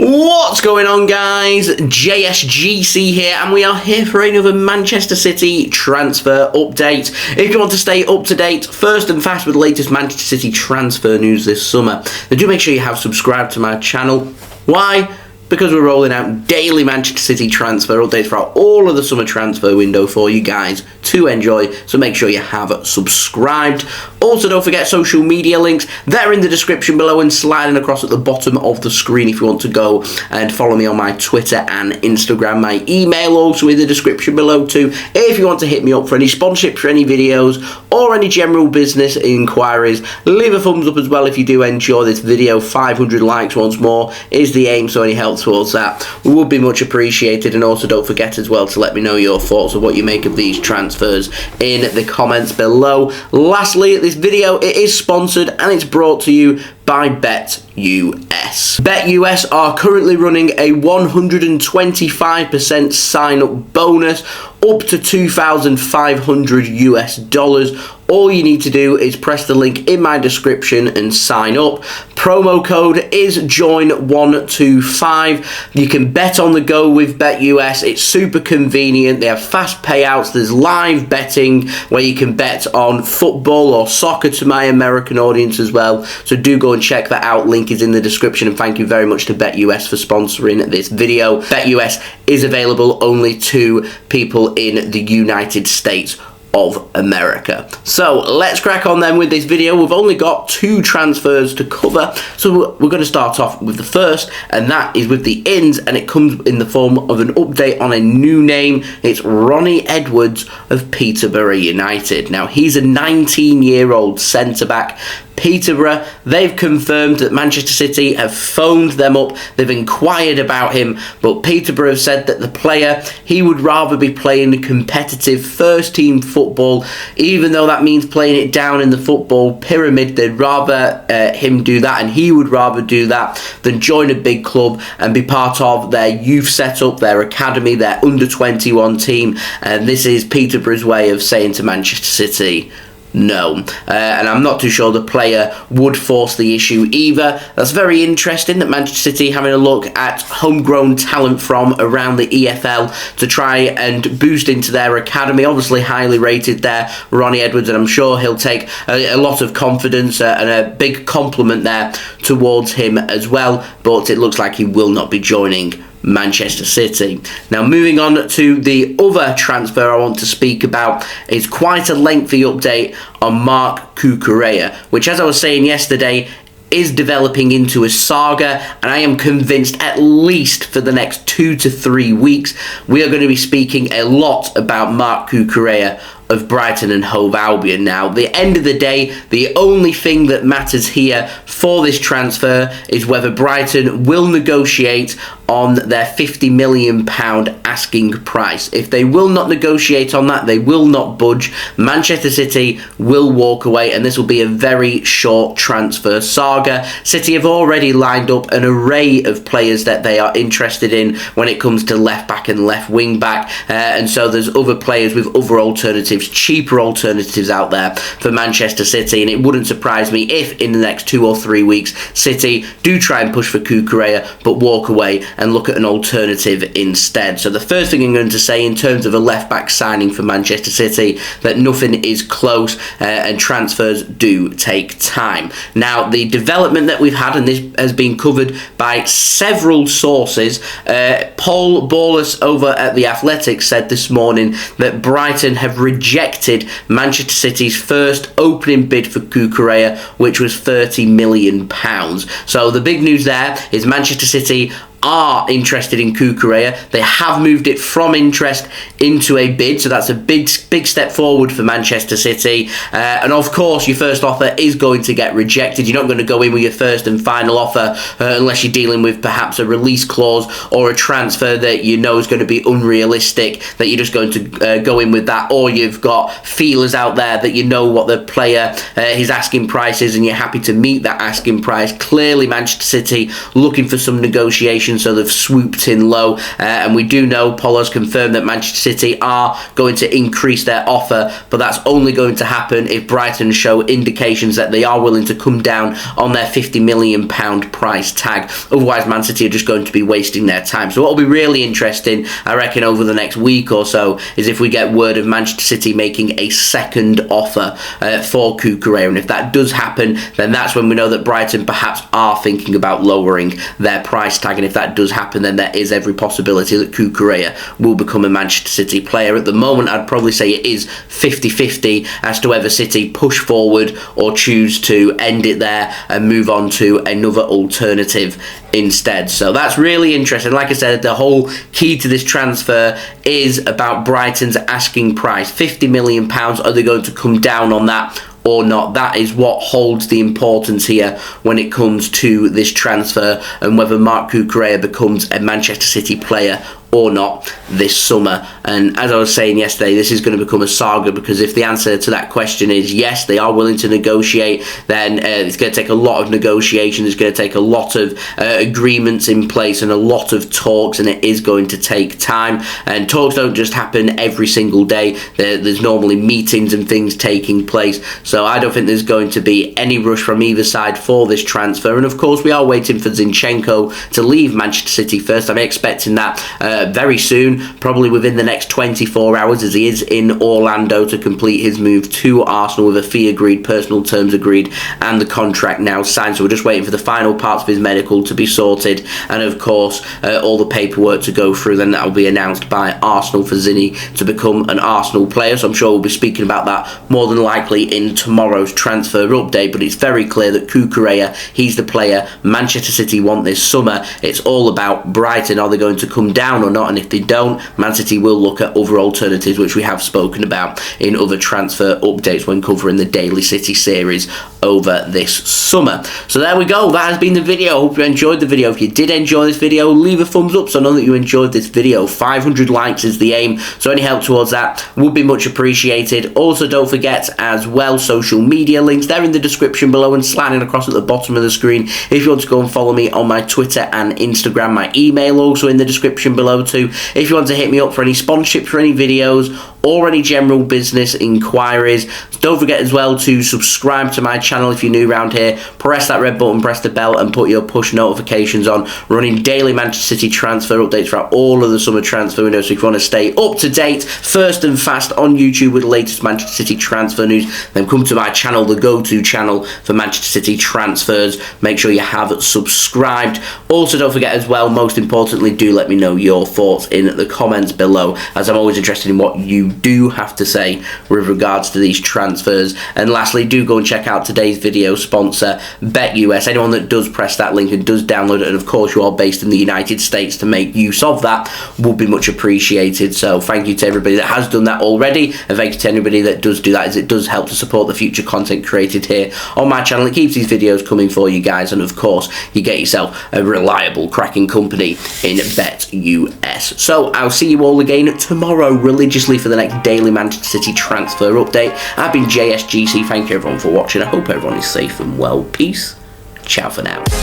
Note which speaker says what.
Speaker 1: What's going on, guys? JSGC here, and we are here for another Manchester City transfer update. If you want to stay up to date, first and fast with the latest Manchester City transfer news this summer, then do make sure you have subscribed to my channel. Why? Because we're rolling out daily Manchester City transfer updates throughout all of the summer transfer window for you guys to enjoy, so make sure you have subscribed. Also, don't forget social media links, they're in the description below and sliding across at the bottom of the screen if you want to go and follow me on my Twitter and Instagram. My email also in the description below too, if you want to hit me up for any sponsorships for any videos or any general business inquiries. Leave a thumbs up as well if you do enjoy this video. 500 likes once more is the aim, so any help towards that would be much appreciated. And also don't forget as well to let me know your thoughts of what you make of these transfers in the comments below. Lastly, this video, it is sponsored and it's brought to you by BetUS. BetUS are currently running a 125% sign-up bonus up to $2,500. All you need to do is press the link in my description and sign up. Promo code is JOIN125. You can bet on the go with BetUS. It's super convenient. They have fast payouts. There's live betting where you can bet on football or soccer to my American audience as well. So do go and check that out. Link is in the description. And thank you very much to BetUS for sponsoring this video. BetUS is available only to people in the United States of America. So let's crack on then with this video. We've only got 2 transfers to cover, so we're going to start off with the first, and that is with the ins, and it comes in the form of an update on a new name. It's Ronnie Edwards of Peterborough United. Now, he's a 19-year-old centre-back. Peterborough, they've confirmed that Manchester City have phoned them up, they've inquired about him, but Peterborough have said that the player, he would rather be playing competitive first-team football, even though that means playing it down in the football pyramid. They'd rather him do that, and he would rather do that than join a big club and be part of their youth setup, their academy, their under-21 team. And this is Peterborough's way of saying to Manchester City, no. And I'm not too sure the player would force the issue either. That's very interesting that Manchester City having a look at homegrown talent from around the EFL to try and boost into their academy. Obviously highly rated there, Ronnie Edwards, and I'm sure he'll take a lot of confidence and a big compliment there towards him as well. But it looks like he will not be joining Manchester City. Now, moving on to the other transfer I want to speak about is quite a lengthy update on Marc Cucurella, which, as I was saying yesterday, is developing into a saga, and I am convinced at least for the next 2 to 3 weeks we are going to be speaking a lot about Marc Cucurella of Brighton and Hove Albion. Now, at the end of the day, the only thing that matters here for this transfer is whether Brighton will negotiate on their £50 million asking price. If they will not negotiate on that, they will not budge, Manchester City will walk away, and this will be a very short transfer saga. City have already lined up an array of players that they are interested in when it comes to left back and left wing back, and so there's other players with other alternatives, cheaper alternatives out there for Manchester City, and it wouldn't surprise me if in the next 2 or 3 weeks City do try and push for Cucurella but walk away and look at an alternative instead. So the first thing I'm going to say in terms of a left back signing for Manchester City, that nothing is close and transfers do take time. Now, the development that we've had, and this has been covered by several sources, Pol Ballus over at The Athletic said this morning that Brighton have rejected Manchester City's first opening bid for Cucurella, which was £30 million. So the big news there is Manchester City are interested in Cucurella. They have moved it from interest into a bid, so that's a big step forward for Manchester City. And of course, your first offer is going to get rejected. You're not going to go in with your first and final offer unless you're dealing with perhaps a release clause or a transfer that you know is going to be unrealistic, that you're just going to go in with that, or you've got feelers out there that you know what the player, his asking price is, and you're happy to meet that asking price. Clearly, Manchester City looking for some negotiation position, so they've swooped in low. And we do know Pol has confirmed that Manchester City are going to increase their offer, but that's only going to happen if Brighton show indications that they are willing to come down on their £50 million price tag. Otherwise, Man City are just going to be wasting their time. So what will be really interesting, I reckon, over the next week or so is if we get word of Manchester City making a second offer for Cucurella. And if that does happen, then that's when we know that Brighton perhaps are thinking about lowering their price tag. And if that does happen, then there is every possibility that Cucurella will become a Manchester City player. At the moment, I'd probably say it is 50-50 as to whether City push forward or choose to end it there and move on to another alternative instead. So that's really interesting. Like I said, the whole key to this transfer is about Brighton's asking price. £50 million. Are they going to come down on that or not? That is what holds the importance here when it comes to this transfer, and whether Marc Cucurella becomes a Manchester City player or not this summer. And as I was saying yesterday, this is going to become a saga, because if the answer to that question is yes, they are willing to negotiate, then it's going to take a lot of negotiation. It's going to take a lot of agreements in place and a lot of talks, and it is going to take time. And talks don't just happen every single day. There's normally meetings and things taking place. So I don't think there's going to be any rush from either side for this transfer. And of course, we are waiting for Zinchenko to leave Manchester City first. I'm expecting that very soon, probably within the next 24 hours, as he is in Orlando to complete his move to Arsenal with a fee agreed, personal terms agreed, and the contract now signed. So we're just waiting for the final parts of his medical to be sorted, and of course all the paperwork to go through. Then that will be announced by Arsenal for Zinni to become an Arsenal player. So I'm sure we'll be speaking about that more than likely in tomorrow's transfer update. But it's very clear that Cucurella, he's the player Manchester City want this summer. It's all about Brighton. Are they going to come down or not? And if they don't, Man City will look at other alternatives, which we have spoken about in other transfer updates when covering the Daily City series over this summer. So there we go. That has been the video. Hope you enjoyed the video. If you did enjoy this video, leave a thumbs up so I know that you enjoyed this video. 500 likes is the aim, so any help towards that would be much appreciated. Also, don't forget as well, social media links, they're in the description below and sliding across at the bottom of the screen. If you want to go and follow me on my Twitter and Instagram, my email also in the description below too. If you want to hit me up for any sponsorships for any videos or any general business inquiries, don't forget as well to subscribe to my channel if you're new around here. Press that red button, press the bell, and put your push notifications on. Running daily Manchester City transfer updates throughout all of the summer transfer window. So if you want to stay up to date, first and fast on YouTube with the latest Manchester City transfer news, then come to my channel, the go-to channel for Manchester City transfers. Make sure you have subscribed. Also, don't forget as well, most importantly, do let me know your thoughts in the comments below, as I'm always interested in what you do have to say with regards to these transfers. And lastly, do go and check out today's video sponsor, BetUS. Anyone that does press that link and does download it, and of course you are based in the United States, to make use of that would be much appreciated. So thank you to everybody that has done that already, and thank you to anybody that does do that, as it does help to support the future content created here on my channel. It keeps these videos coming for you guys, and of course you get yourself a reliable, cracking company in BetUS. So I'll see you all again tomorrow religiously for the next daily Manchester City transfer update. I've been JSGC. Thank you everyone for watching. I hope everyone is safe and well. Peace. Ciao for now.